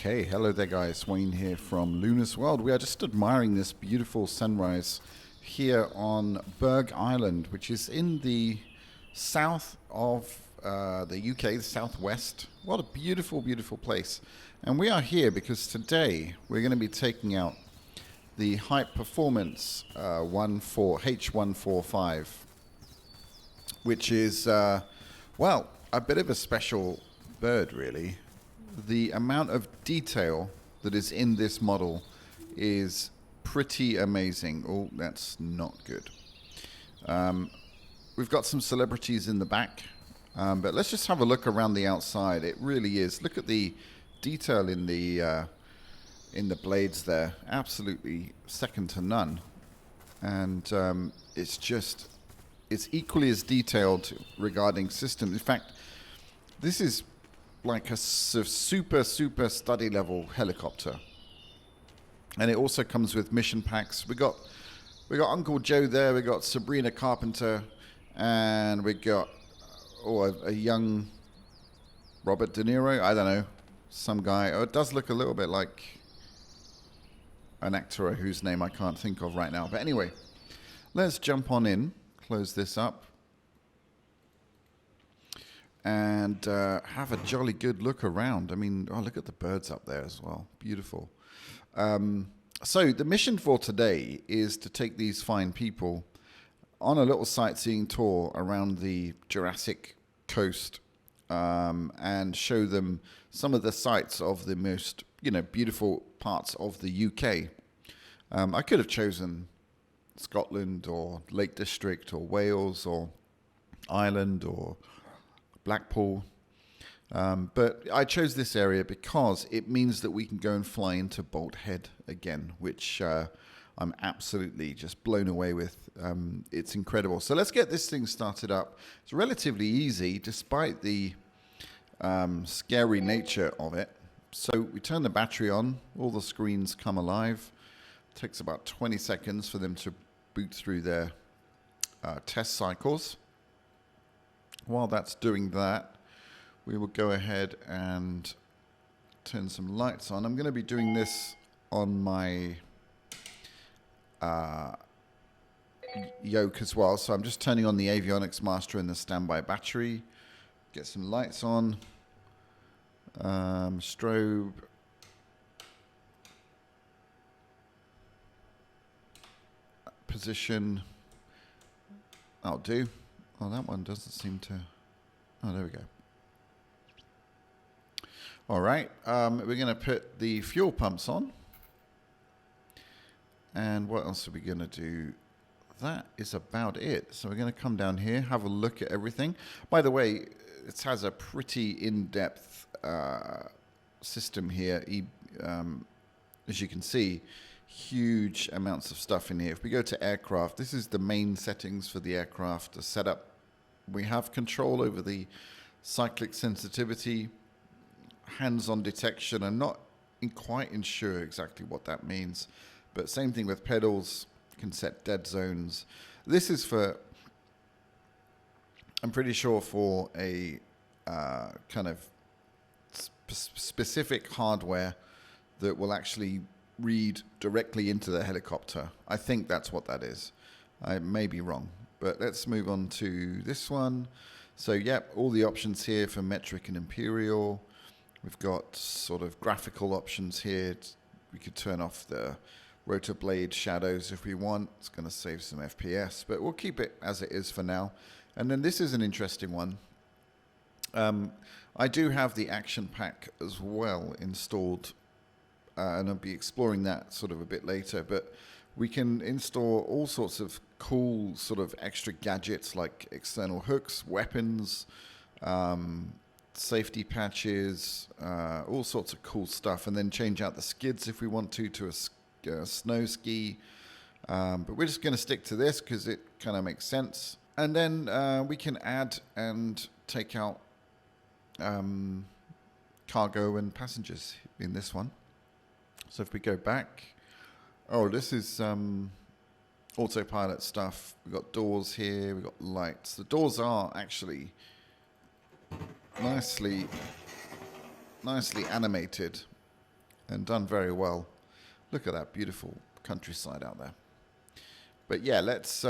Okay, hello there guys, Wayne here from Luna's World. We are just admiring this beautiful sunrise here on Berg Island, which is in the south of the UK, the southwest. What a beautiful, beautiful place. And we are here because today we're going to be taking out the high performance H145, which is, well, a bit of a special bird really. The amount of detail that is in this model is pretty amazing. Oh, that's not good. We've got some celebrities in the back, but let's just have a look around the outside. It really is. Look at the detail in the blades there. Absolutely second to none. And it's equally as detailed regarding systems. In fact, this is like a super study level helicopter, and it also comes with mission packs. We got Uncle Joe there, we got Sabrina Carpenter, and we got a young Robert De Niro. I don't know, some guy. Oh, it does look a little bit like an actor whose name I can't think of right now. But anyway, let's jump on in, close this up, and have a jolly good look around. I mean, oh, look at the birds up there as well. Beautiful. So the mission for today is to take these fine people on a little sightseeing tour around the Jurassic coast, and show them some of the sights of the most, beautiful parts of the UK. I could have chosen Scotland or Lake District or Wales or Ireland or Blackpool, but I chose this area because it means that we can go and fly into Bolt Head again, which I'm absolutely just blown away with. It's incredible. So let's get this thing started up. It's relatively easy despite the scary nature of it. So we turn the battery on, all the screens come alive. It takes about 20 seconds for them to boot through their test cycles. While that's doing that, we will go ahead and turn some lights on. I'm going to be doing this on my Yoke as well. So I'm just turning on the avionics master and the standby battery. Get some lights on. Strobe. Position. That'll do. Oh, that one doesn't seem to... Oh, there we go. All right. We're going to put the fuel pumps on. And what else are we going to do? That is about it. So we're going to come down here, have a look at everything. By the way, it has a pretty in-depth system here. As you can see, huge amounts of stuff in here. If we go to aircraft, this is the main settings for the aircraft, the setup. We have control over the cyclic sensitivity, hands-on detection. I'm not quite sure exactly what that means, but same thing with pedals. You can set dead zones. This is for, I'm pretty sure, for a kind of specific hardware that will actually read directly into the helicopter. I think that's what that is. I may be wrong. But let's move on to this one. So, yep, all the options here for metric and imperial. We've got sort of graphical options here. We could turn off the rotor blade shadows if we want. It's going to save some FPS, but we'll keep it as it is for now. And then this is an interesting one. I do have the action pack as well installed, and I'll be exploring that sort of a bit later. But we can install all sorts of cool sort of extra gadgets like external hooks, weapons, safety patches, all sorts of cool stuff, and then change out the skids if we want to a snow ski. But we're just going to stick to this because it kind of makes sense. And then we can add and take out cargo and passengers in this one. So if we go back, oh, this is autopilot stuff. We've got doors here, we've got lights. The doors are actually nicely animated. and done very well. Look at that beautiful countryside out there. But yeah, let's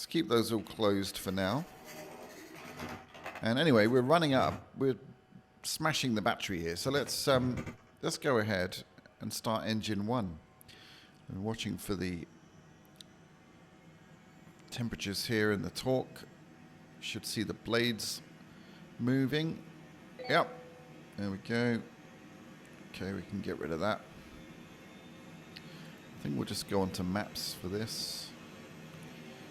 keep those all closed for now. And anyway, we're running up. We're smashing the battery here. So let's go ahead and start engine 1. I'm watching for the temperatures here in the torque. Should see the blades moving. Yep. There we go. Okay, we can get rid of that. I think we'll just go on to maps for this.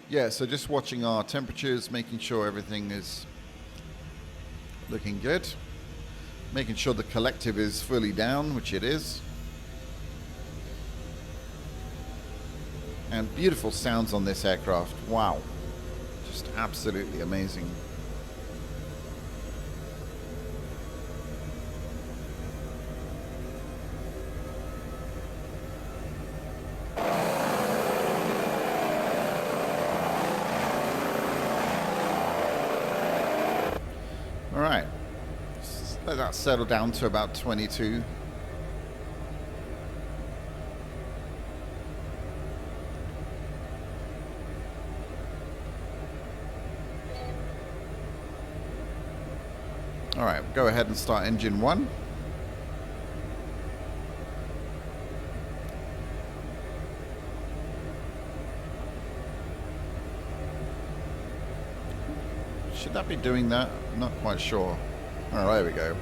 Yeah, so just watching our temperatures, making sure everything is looking good. Making sure the collective is fully down, which it is. And beautiful sounds on this aircraft. Wow. Just absolutely amazing. All right. Let that settle down to about 22. All right, go ahead and start engine 1. Should that be doing that? Not quite sure. Oh, there we go.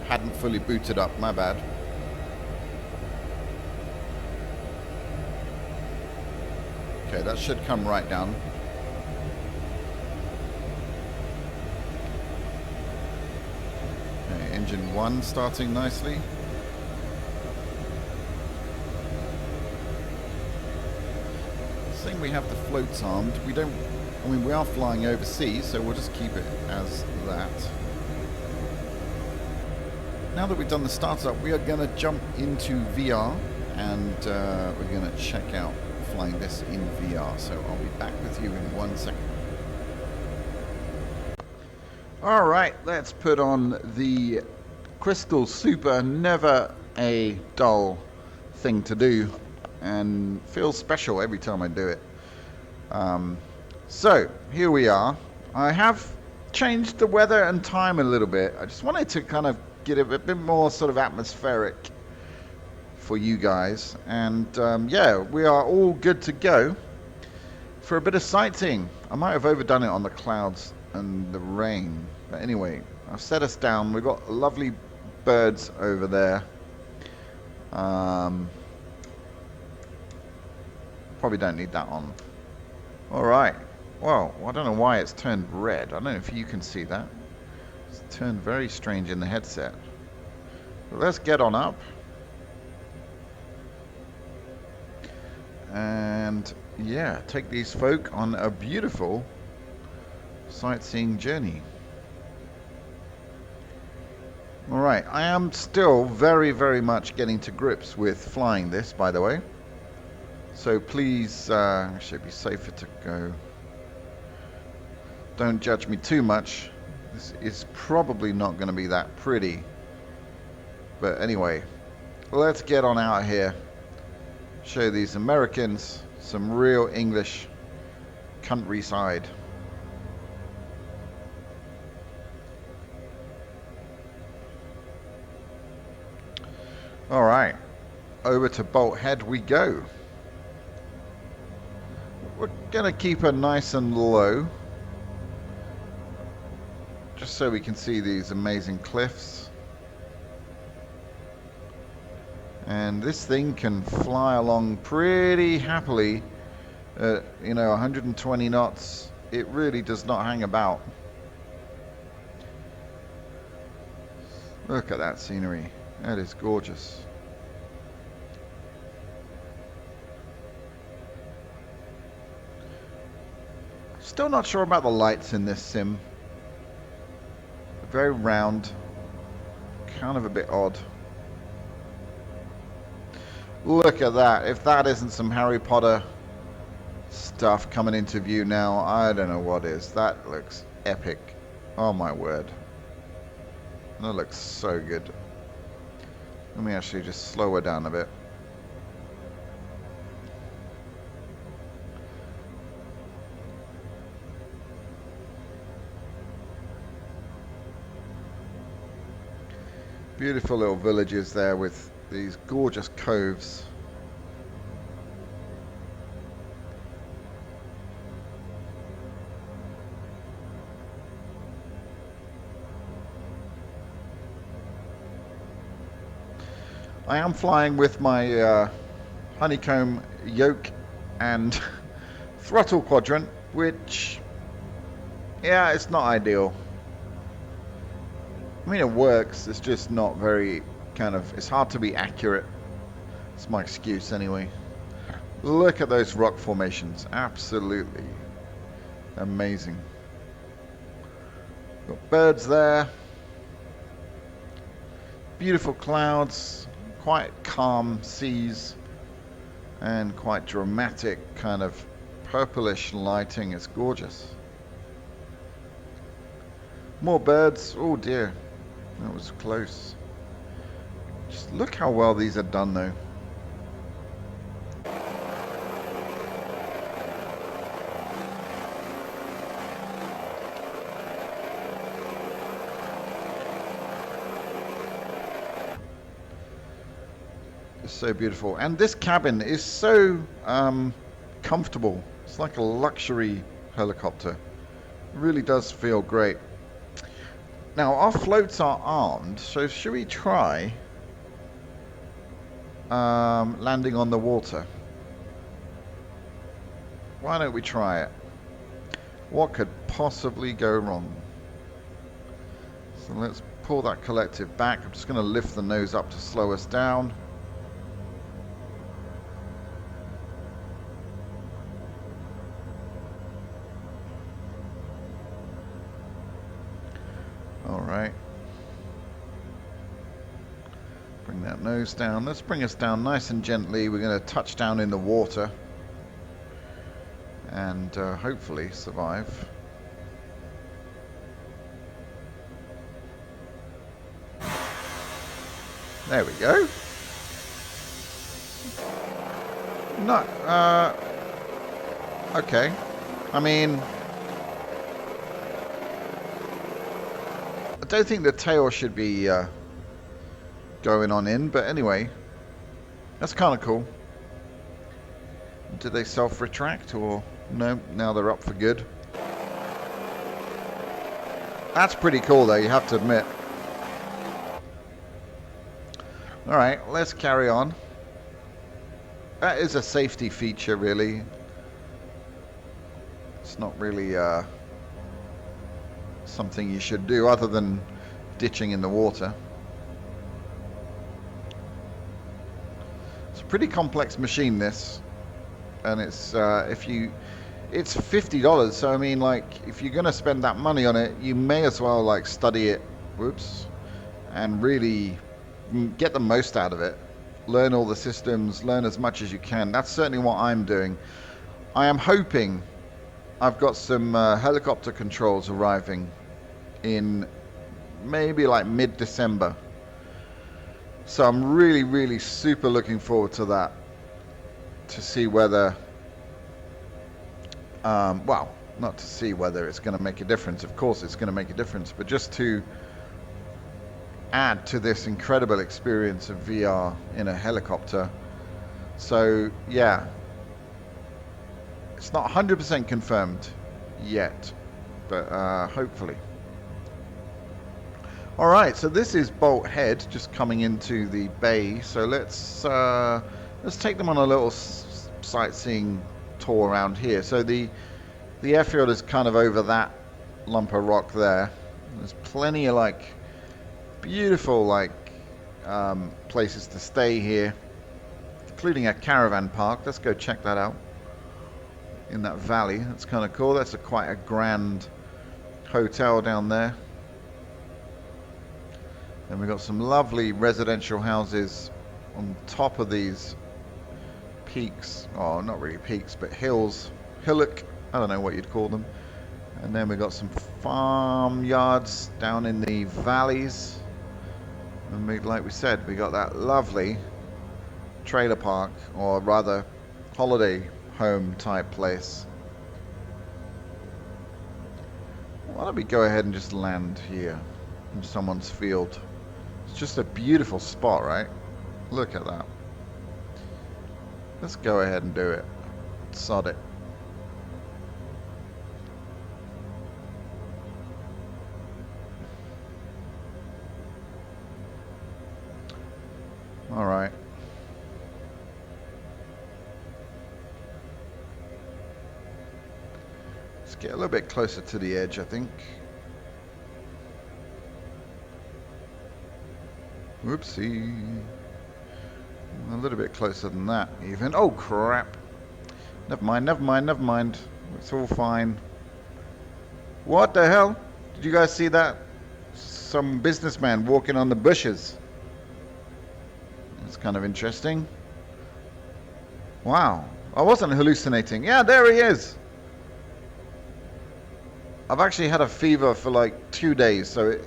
Hadn't fully booted up, my bad. Okay, that should come right down. Engine 1 starting nicely. Saying we have the floats armed. We don't, I mean, we are flying overseas, so we'll just keep it as that. Now that we've done the startup, we are going to jump into VR and we're going to check out flying this in VR. So I'll be back with you in 1 second. All right, let's put on the Crystal Super. Never a dull thing to do, and feels special every time I do it. So here we are. I have changed the weather and time a little bit. I just wanted to kind of get a bit more sort of atmospheric for you guys, and yeah, we are all good to go for a bit of sightseeing. I might have overdone it on the clouds and the rain, but anyway, I've set us down. We've got lovely birds over there. Probably don't need that on. All right. Well, I don't know why it's turned red. I don't know if you can see that. It's turned very strange in the headset. But let's get on up. And yeah, take these folk on a beautiful sightseeing journey. All right, I am still very, very much getting to grips with flying this, by the way. So please, it should be safer to go. Don't judge me too much. This is probably not going to be that pretty. But anyway, let's get on out here. Show these Americans some real English countryside. All right, over to Bolt Head we go. We're gonna keep her nice and low, just so we can see these amazing cliffs. And this thing can fly along pretty happily at, 120 knots. It really does not hang about. Look at that scenery. That is gorgeous. Still not sure about the lights in this sim. Very round. Kind of a bit odd. Look at that. If that isn't some Harry Potter stuff coming into view now, I don't know what is. That looks epic. Oh my word. That looks so good. Let me actually just slow her down a bit. Beautiful little villages there with these gorgeous coves. I am flying with my Honeycomb, Yoke and Throttle quadrant, which, yeah, it's not ideal. I mean, it works, it's just not very it's hard to be accurate. It's my excuse anyway. Look at those rock formations, absolutely amazing. Got birds there. Beautiful clouds, quite calm seas, and quite dramatic kind of purplish lighting. It's gorgeous. More birds. Oh dear, that was close. Just look how well these are done though. It's so beautiful, and this cabin is so comfortable. It's like a luxury helicopter. It really does feel great. Now our floats are armed, so should we try landing on the water? Why don't we try it? What could possibly go wrong? So let's pull that collective back. I'm just going to lift the nose up to slow us down. Alright. Bring that nose down. Let's bring us down nice and gently. We're going to touch down in the water and hopefully survive. There we go. No, okay. I mean, I don't think the tail should be going on in, but anyway, that's kind of cool. Do they self-retract or no? Now they're up for good. That's pretty cool though, you have to admit. Alright, let's carry on. That is a safety feature really. It's not really something you should do other than ditching in the water. It's a pretty complex machine this, and it's it's $50, so I mean, like, if you're gonna spend that money on it, you may as well like study it, and really get the most out of it. Learn all the systems, learn as much as you can. That's certainly what I'm doing. I am hoping I've got some helicopter controls arriving in maybe like mid-December. So I'm really super looking forward to that, to see whether well, not to see whether it's going to make a difference. Of course it's going to make a difference, but just to add to this incredible experience of VR in a helicopter. So yeah, it's not 100% confirmed yet, but hopefully. Alright, so this is Bolt Head just coming into the bay, so let's take them on a little sightseeing tour around here. So the airfield is kind of over that lump of rock there. There's plenty of like beautiful like places to stay here, including a caravan park. Let's go check that out in that valley. That's kind of cool. That's quite a grand hotel down there. And we've got some lovely residential houses on top of these peaks. Oh, not really peaks, but hills. Hillock, I don't know what you'd call them. And then we've got some farmyards down in the valleys. And like we said, we got that lovely trailer park, or rather holiday home type place. Why don't we go ahead and just land here in someone's field? It's just a beautiful spot, right? Look at that. Let's go ahead and do it. Sod it. All right. Let's get a little bit closer to the edge, I think. Whoopsie. A little bit closer than that, even. Oh, crap. Never mind, never mind, never mind. It's all fine. What the hell? Did you guys see that? Some businessman walking on the bushes. That's kind of interesting. Wow. I wasn't hallucinating. Yeah, there he is. I've actually had a fever for like 2 days, so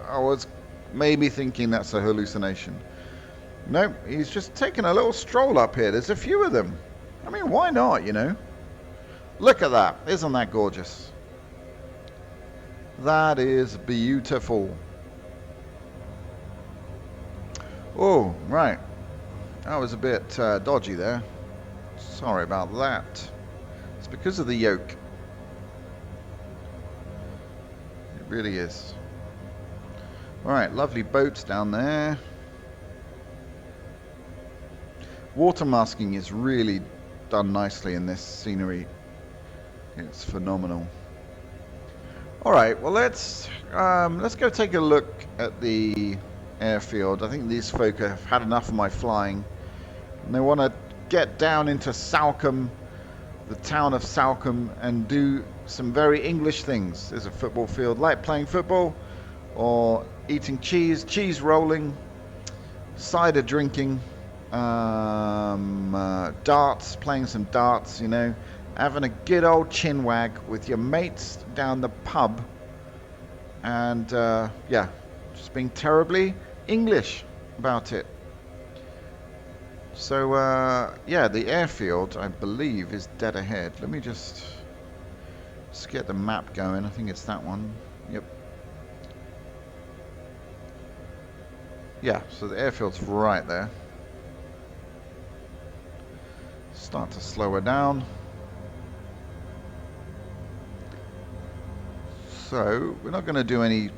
I was maybe thinking that's a hallucination. Nope, he's just taking a little stroll up here. There's a few of them. I mean, why not, you know? Look at that. Isn't that gorgeous? That is beautiful. Oh, right. That was a bit dodgy there. Sorry about that. It's because of the yoke. It really is. Alright, lovely boats down there. Water masking is really done nicely in this scenery. It's phenomenal. Alright, well let's go take a look at the airfield. I think these folk have had enough of my flying. And they want to get down into Salcombe, the town of Salcombe, and do some very English things. There's a football field, like playing football, or eating cheese rolling, cider drinking, darts, playing some darts, you know, having a good old chinwag with your mates down the pub, and yeah, just being terribly English about it. So yeah, the airfield, I believe, is dead ahead. Let me just get the map going. I think it's that one. Yep. Yeah, so the airfield's right there. Start to slow her down. So we're not going to do any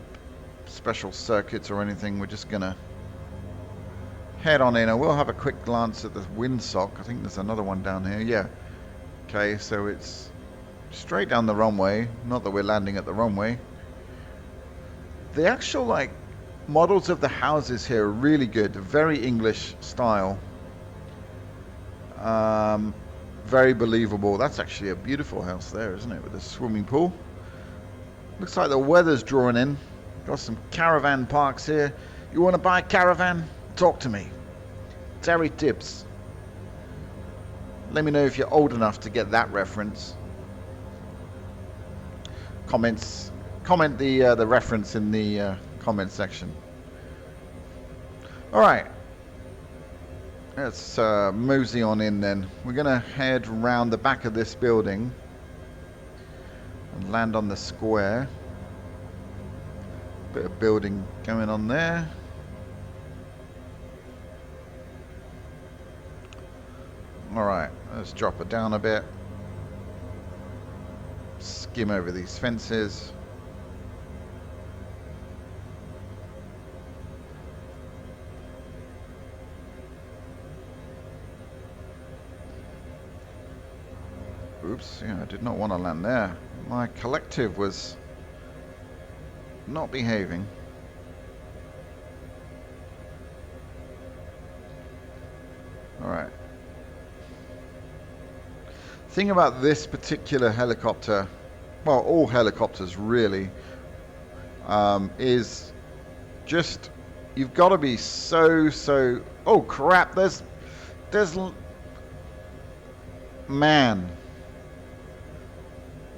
special circuits or anything. We're just going to head on in. I will have a quick glance at the windsock. I think there's another one down here. Yeah. Okay, so it's straight down the runway. Not that we're landing at the runway. The actual, like, models of the houses here are really good. Very English style. Very believable. That's actually a beautiful house there, isn't it? With a swimming pool. Looks like the weather's drawing in. Got some caravan parks here. You want to buy a caravan? Talk to me. Terry Tibbs. Let me know if you're old enough to get that reference. Comment the reference in the comment section. All right. Let's mosey on in then. We're going to head round the back of this building and land on the square. Bit of building going on there. Alright, let's drop it down a bit. Skim over these fences. Oops, yeah, I did not want to land there. My collective was not behaving. Alright. Thing about this particular helicopter, well, all helicopters really, is just, you've got to be so, oh crap, there's, man.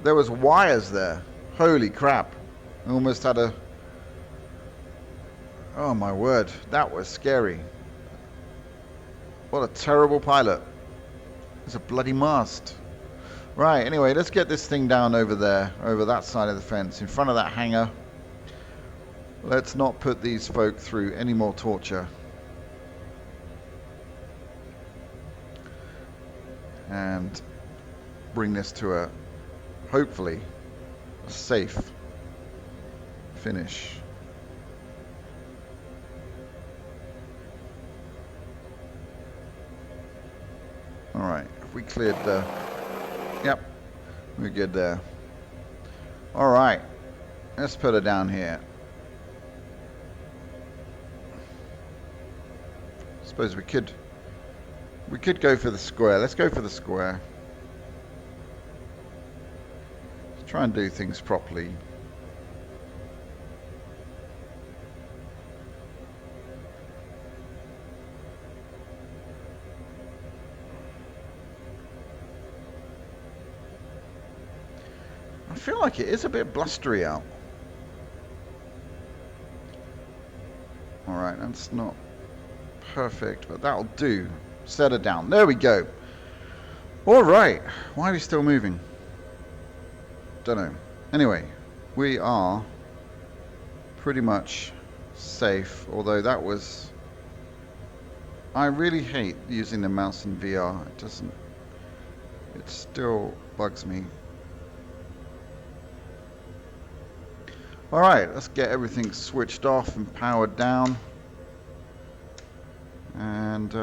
There was wires there. Holy crap. I almost had a Oh my word, that was scary. What a terrible pilot. It's a bloody mast. Right, anyway, let's get this thing down over there, over that side of the fence, in front of that hangar. Let's not put these folk through any more torture. And bring this to a, hopefully, a safe finish. Alright, if we cleared the... Yep, we're good there. Alright, let's put her down here. Suppose we could go for the square. Let's go for the square. Let's try and do things properly. I feel like it is a bit blustery out. Alright, that's not perfect, but that'll do. Set her down. There we go. Alright. Why are we still moving? Don't know. Anyway, we are pretty much safe, although that was... I really hate using the mouse in VR. It doesn't... It still bugs me. Alright, let's get everything switched off and powered down. And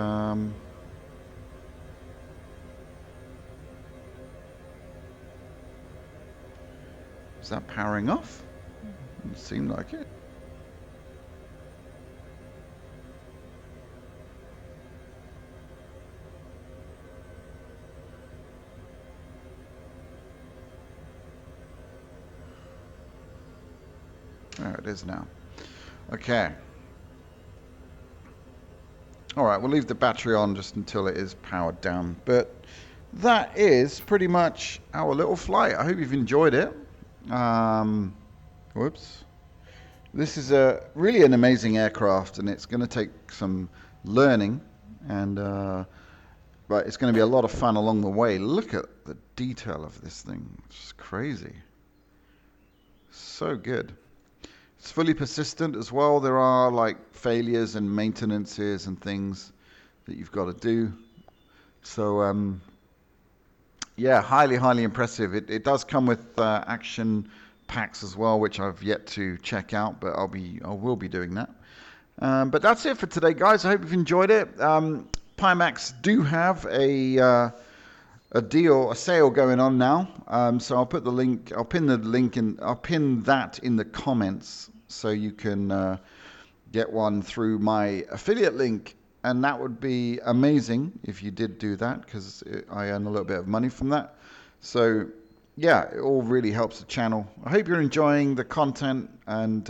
is that powering off? It seemed like it. There it is now. Okay. Alright, we'll leave the battery on just until it is powered down. But that is pretty much our little flight. I hope you've enjoyed it. Whoops. This is really an amazing aircraft, and it's going to take some learning, and but it's going to be a lot of fun along the way. Look at the detail of this thing. It's just crazy. So good. It's fully persistent as well. There are like failures and maintenances and things that you've got to do. So yeah, highly impressive. It does come with action packs as well, which I've yet to check out, but I will be doing that. But that's it for today, guys. I hope you've enjoyed it. Pimax do have a sale going on now. So I'll put the link. I'll pin that in the comments, so you can get one through my affiliate link, and that would be amazing if you did do that, because I earn a little bit of money from that. So yeah, it all really helps the channel. I hope you're enjoying the content, and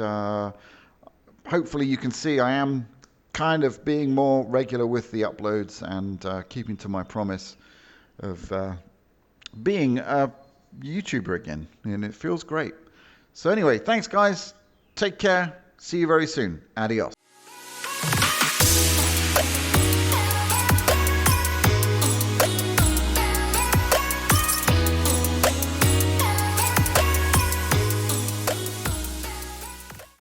hopefully you can see I am kind of being more regular with the uploads and keeping to my promise of being a YouTuber again, and it feels great. So anyway, thanks guys, take care, see you very soon, adios.